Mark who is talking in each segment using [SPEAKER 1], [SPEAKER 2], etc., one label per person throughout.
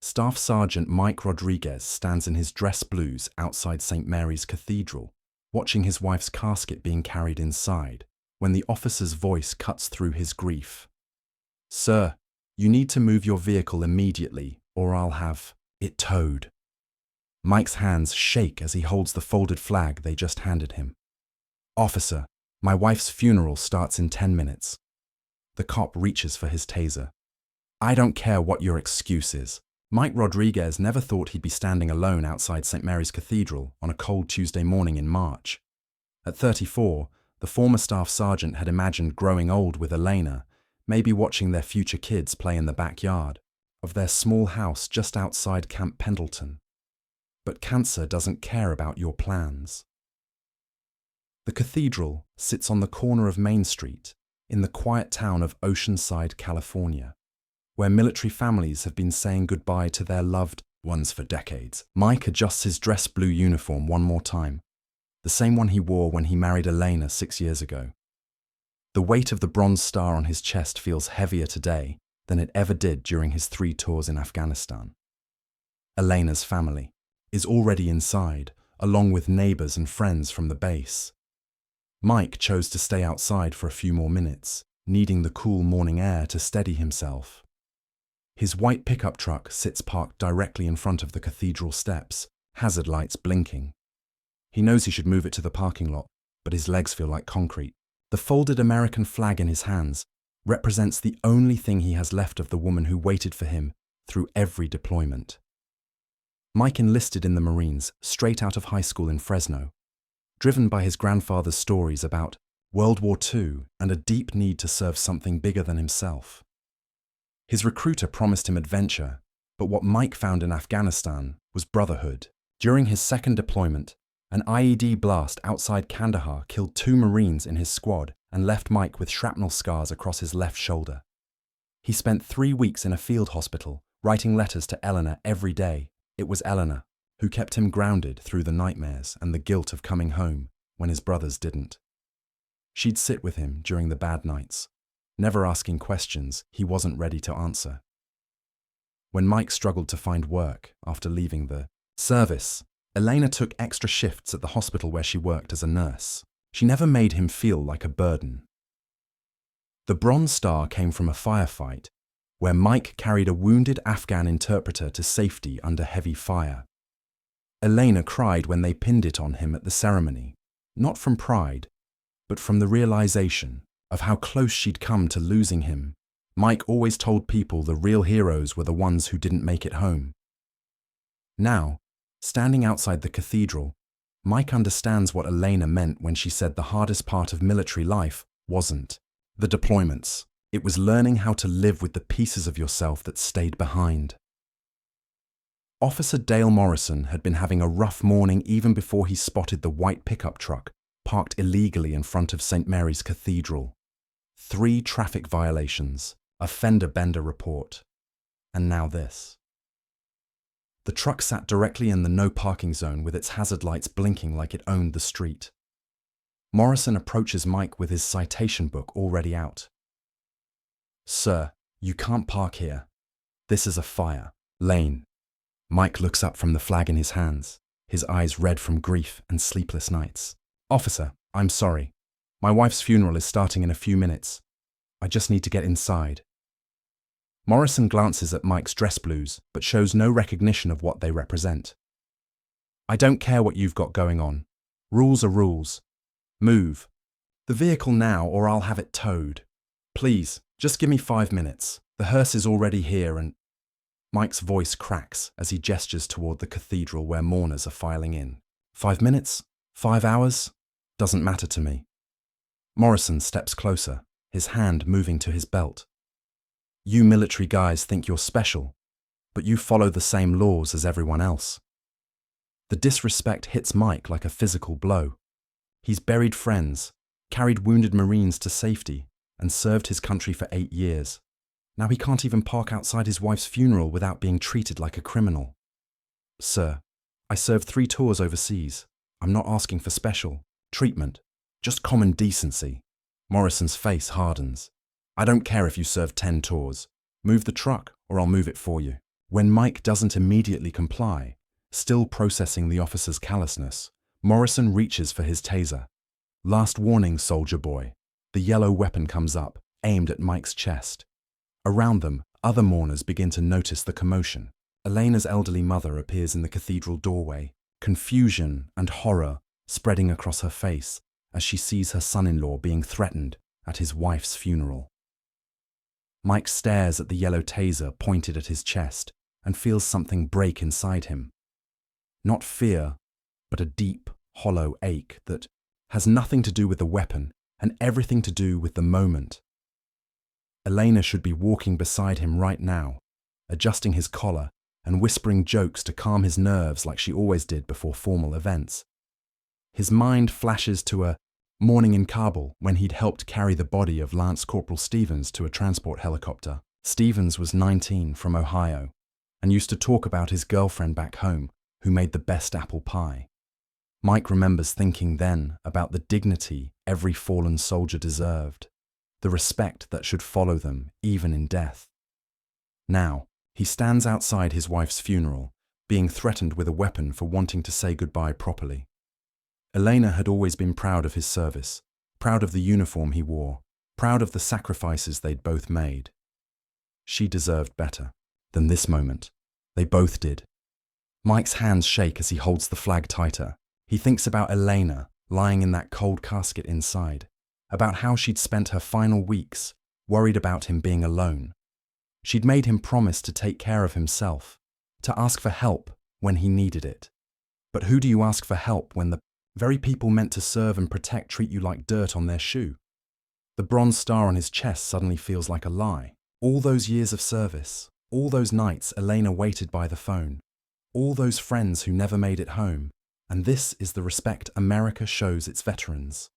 [SPEAKER 1] Staff Sergeant Mike Rodriguez stands in his dress blues outside St. Mary's Cathedral, watching his wife's casket being carried inside, when the officer's voice cuts through his grief. "Sir, you need to move your vehicle immediately, or I'll have it towed." Mike's hands shake as he holds the folded flag they just handed him. "Officer, my wife's funeral starts in 10 minutes. The cop reaches for his taser. "I don't care what your excuse is." Mike Rodriguez never thought he'd be standing alone outside St. Mary's Cathedral on a cold Tuesday morning in March. At 34, the former staff sergeant had imagined growing old with Elena, maybe watching their future kids play in the backyard of their small house just outside Camp Pendleton. But cancer doesn't care about your plans. The cathedral sits on the corner of Main Street in the quiet town of Oceanside, California, where military families have been saying goodbye to their loved ones for decades. Mike adjusts his dress blue uniform one more time, the same one he wore when he married Elena 6 years ago. The weight of the bronze star on his chest feels heavier today than it ever did during his 3 tours in Afghanistan. Elena's family is already inside, along with neighbors and friends from the base. Mike chose to stay outside for a few more minutes, needing the cool morning air to steady himself. His white pickup truck sits parked directly in front of the cathedral steps, hazard lights blinking. He knows he should move it to the parking lot, but his legs feel like concrete. The folded American flag in his hands represents the only thing he has left of the woman who waited for him through every deployment. Mike enlisted in the Marines straight out of high school in Fresno, driven by his grandfather's stories about World War II and a deep need to serve something bigger than himself. His recruiter promised him adventure, but what Mike found in Afghanistan was brotherhood. During his second deployment, an IED blast outside Kandahar killed 2 Marines in his squad and left Mike with shrapnel scars across his left shoulder. He spent 3 weeks in a field hospital, writing letters to Elena every day. It was Elena who kept him grounded through the nightmares and the guilt of coming home when his brothers didn't. She'd sit with him during the bad nights, never asking questions he wasn't ready to answer. When Mike struggled to find work after leaving the service, Elena took extra shifts at the hospital where she worked as a nurse. She never made him feel like a burden. The Bronze Star came from a firefight where Mike carried a wounded Afghan interpreter to safety under heavy fire. Elena cried when they pinned it on him at the ceremony, not from pride, but from the realization of how close she'd come to losing him. Mike always told people the real heroes were the ones who didn't make it home. Now, standing outside the cathedral, Mike understands what Elena meant when she said the hardest part of military life wasn't the deployments. It was learning how to live with the pieces of yourself that stayed behind. Officer Dale Morrison had been having a rough morning even before he spotted the white pickup truck parked illegally in front of St. Mary's Cathedral. 3 traffic violations, a fender bender report, and now this. The truck sat directly in the no parking zone with its hazard lights blinking like it owned the street. Morrison approaches Mike with his citation book already out. "Sir, you can't park here. This is a fire lane." Mike looks up from the flag in his hands, his eyes red from grief and sleepless nights. "Officer, I'm sorry. My wife's funeral is starting in a few minutes. I just need to get inside." Morrison glances at Mike's dress blues, but shows no recognition of what they represent. "I don't care what you've got going on. Rules are rules. Move the vehicle now or I'll have it towed. Please, just give me 5 minutes. The hearse is already here and—" Mike's voice cracks as he gestures toward the cathedral where mourners are filing in. 5 minutes? 5 hours? Doesn't matter to me. Morrison steps closer, his hand moving to his belt. "You military guys think you're special, but you follow the same laws as everyone else." The disrespect hits Mike like a physical blow. He's buried friends, carried wounded Marines to safety, and served his country for 8 years. Now he can't even park outside his wife's funeral without being treated like a criminal. "Sir, I served 3 tours overseas. I'm not asking for special treatment, just common decency." Morrison's face hardens. "I don't care if you served 10 tours. Move the truck or I'll move it for you." When Mike doesn't immediately comply, still processing the officer's callousness, Morrison reaches for his taser. Last warning, soldier boy. The yellow weapon comes up, aimed at Mike's chest. Around them, other mourners begin to notice the commotion. Elena's elderly mother appears in the cathedral doorway, confusion and horror spreading across her face as she sees her son-in-law being threatened at his wife's funeral. Mike stares at the yellow taser pointed at his chest and feels something break inside him. Not fear, but a deep, hollow ache that has nothing to do with the weapon and everything to do with the moment. Elena should be walking beside him right now, adjusting his collar and whispering jokes to calm his nerves like she always did before formal events. His mind flashes to a morning in Kabul when he'd helped carry the body of Lance Corporal Stevens to a transport helicopter. Stevens was 19 from Ohio and used to talk about his girlfriend back home who made the best apple pie. Mike remembers thinking then about the dignity every fallen soldier deserved, the respect that should follow them even in death. Now, he stands outside his wife's funeral, being threatened with a weapon for wanting to say goodbye properly. Elena had always been proud of his service, proud of the uniform he wore, proud of the sacrifices they'd both made. She deserved better than this moment. They both did. Mike's hands shake as he holds the flag tighter. He thinks about Elena lying in that cold casket inside, about how she'd spent her final weeks worried about him being alone. She'd made him promise to take care of himself, to ask for help when he needed it. But who do you ask for help when the very people meant to serve and protect treat you like dirt on their shoe? The bronze star on his chest suddenly feels like a lie. All those years of service, all those nights Elena waited by the phone, all those friends who never made it home, and this is the respect America shows its veterans.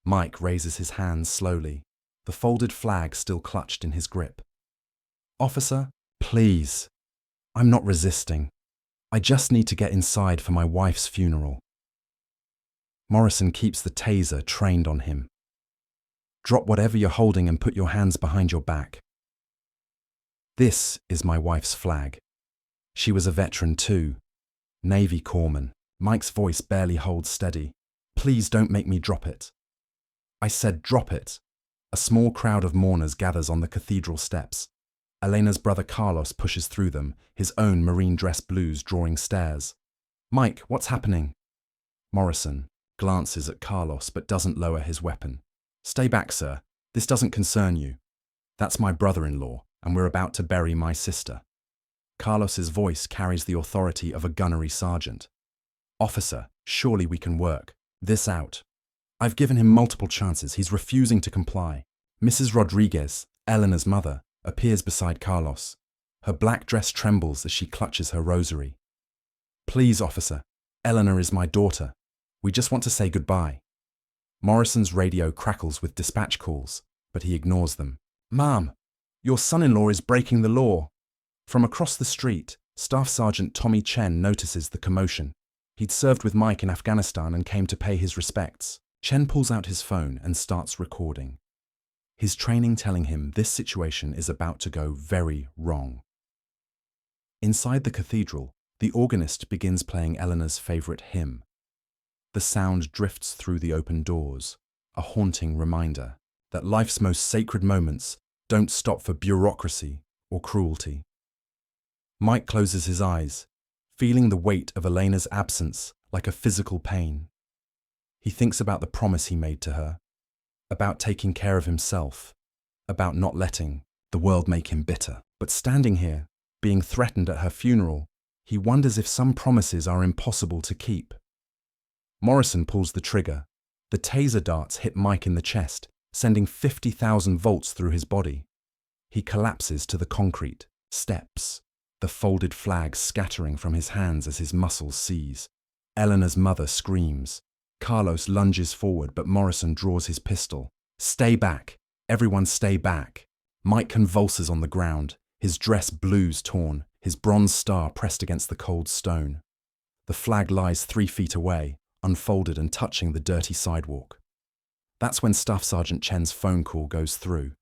[SPEAKER 1] Mike raises his hands slowly, the folded flag still clutched in his grip. Officer, please. I'm not resisting. I just need to get inside for my wife's funeral. Morrison keeps the taser trained on him. Drop whatever you're holding and put your hands behind your back. This is my wife's flag. She was a veteran too. Navy corpsman. Mike's voice barely holds steady. Please don't make me drop it. I said drop it. A small crowd of mourners gathers on the cathedral steps. Elena's brother Carlos pushes through them, his own marine dress blues drawing stares. Mike, what's happening? Morrison glances at Carlos but doesn't lower his weapon. Stay back, sir. This doesn't concern you. That's my brother-in-law, and we're about to bury my sister. Carlos's voice carries the authority of a gunnery sergeant. Officer, surely we can work this out. I've given him multiple chances. He's refusing to comply. Mrs. Rodriguez, Elena's mother, appears beside Carlos. Her black dress trembles as she clutches her rosary. Please, officer. Elena is my daughter. We just want to say goodbye. Morrison's radio crackles with dispatch calls, but he ignores them. Ma'am, your son-in-law is breaking the law. From across the street, Staff Sergeant Tommy Chen notices the commotion. He'd served with Mike in Afghanistan and came to pay his respects. Chen pulls out his phone and starts recording. His training telling him this situation is about to go very wrong. Inside the cathedral, the organist begins playing Elena's favorite hymn. The sound drifts through the open doors, a haunting reminder that life's most sacred moments don't stop for bureaucracy or cruelty. Mike closes his eyes, feeling the weight of Elena's absence like a physical pain. He thinks about the promise he made to her, about taking care of himself, about not letting the world make him bitter. But standing here, being threatened at her funeral, he wonders if some promises are impossible to keep. Morrison pulls the trigger. The taser darts hit Mike in the chest, sending 50,000 volts through his body. He collapses to the concrete, steps, the folded flag scattering from his hands as his muscles seize. Elena's mother screams. Carlos lunges forward, but Morrison draws his pistol. Stay back. Everyone stay back. Mike convulses on the ground, his dress blues torn, his bronze star pressed against the cold stone. The flag lies 3 feet away, unfolded and touching the dirty sidewalk. That's when Staff Sergeant Chen's phone call goes through.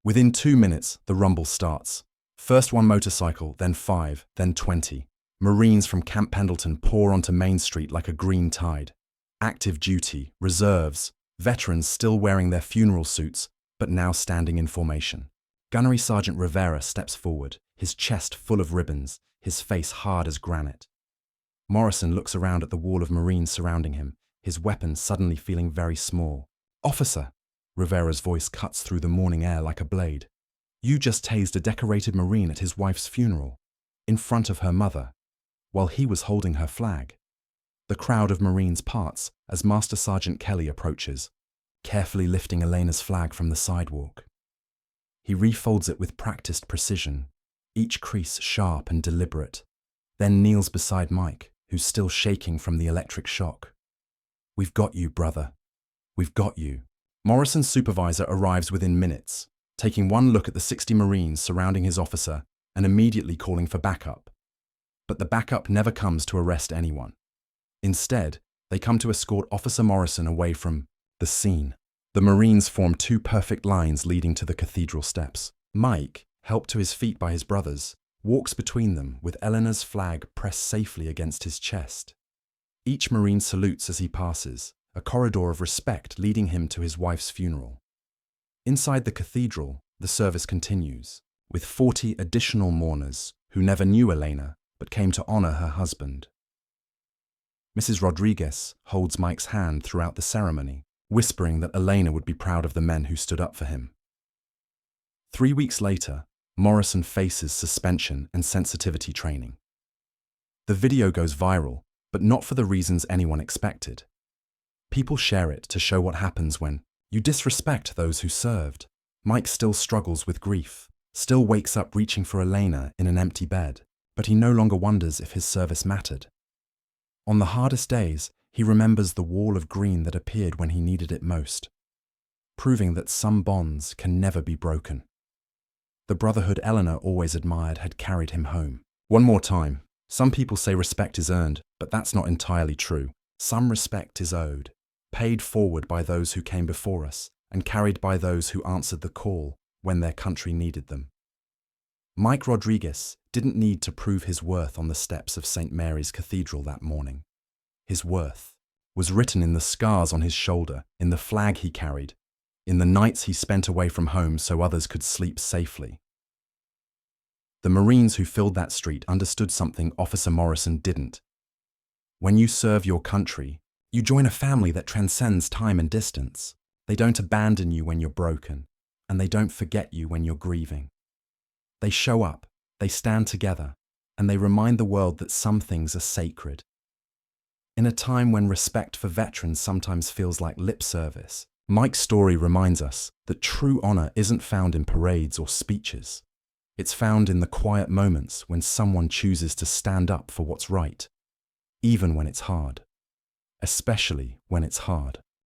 [SPEAKER 1] Within 2 minutes, the rumble starts. First one motorcycle, then 5, then 20. Marines from Camp Pendleton pour onto Main Street like a green tide. Active duty, reserves, veterans still wearing their funeral suits, but now standing in formation. Gunnery Sergeant Rivera steps forward, his chest full of ribbons, his face hard as granite. Morrison looks around at the wall of Marines surrounding him, his weapon suddenly feeling very small. "Officer," Rivera's voice cuts through the morning air like a blade. "You just tased a decorated Marine at his wife's funeral, in front of her mother, while he was holding her flag." The crowd of Marines parts as Master Sergeant Kelly approaches, carefully lifting Elena's flag from the sidewalk. He refolds it with practiced precision, each crease sharp and deliberate, then kneels beside Mike, who's still shaking from the electric shock. "We've got you, brother. We've got you." Morrison's supervisor arrives within minutes, taking one look at the 60 Marines surrounding his officer and immediately calling for backup. But the backup never comes to arrest anyone. Instead, they come to escort Officer Morrison away from the scene. The Marines form two perfect lines leading to the cathedral steps. Mike, helped to his feet by his brothers, walks between them with Elena's flag pressed safely against his chest. Each Marine salutes as he passes, a corridor of respect leading him to his wife's funeral. Inside the cathedral, the service continues, with 40 additional mourners who never knew Elena but came to honor her husband. Mrs. Rodriguez holds Mike's hand throughout the ceremony, whispering that Elena would be proud of the men who stood up for him. 3 weeks later, Morrison faces suspension and sensitivity training. The video goes viral, but not for the reasons anyone expected. People share it to show what happens when you disrespect those who served. Mike still struggles with grief, still wakes up reaching for Elena in an empty bed, but he no longer wonders if his service mattered. On the hardest days, he remembers the wall of green that appeared when he needed it most, proving that some bonds can never be broken. The brotherhood Elena always admired had carried him home. One more time, some people say respect is earned, but that's not entirely true. Some respect is owed, paid forward by those who came before us, and carried by those who answered the call when their country needed them. Mike Rodriguez didn't need to prove his worth on the steps of St. Mary's Cathedral that morning. His worth was written in the scars on his shoulder, in the flag he carried, in the nights he spent away from home so others could sleep safely. The Marines who filled that street understood something Officer Morrison didn't. When you serve your country, you join a family that transcends time and distance. They don't abandon you when you're broken, and they don't forget you when you're grieving. They show up, they stand together, and they remind the world that some things are sacred. In a time when respect for veterans sometimes feels like lip service, Mike's story reminds us that true honor isn't found in parades or speeches. It's found in the quiet moments when someone chooses to stand up for what's right, even when it's hard. Especially when it's hard.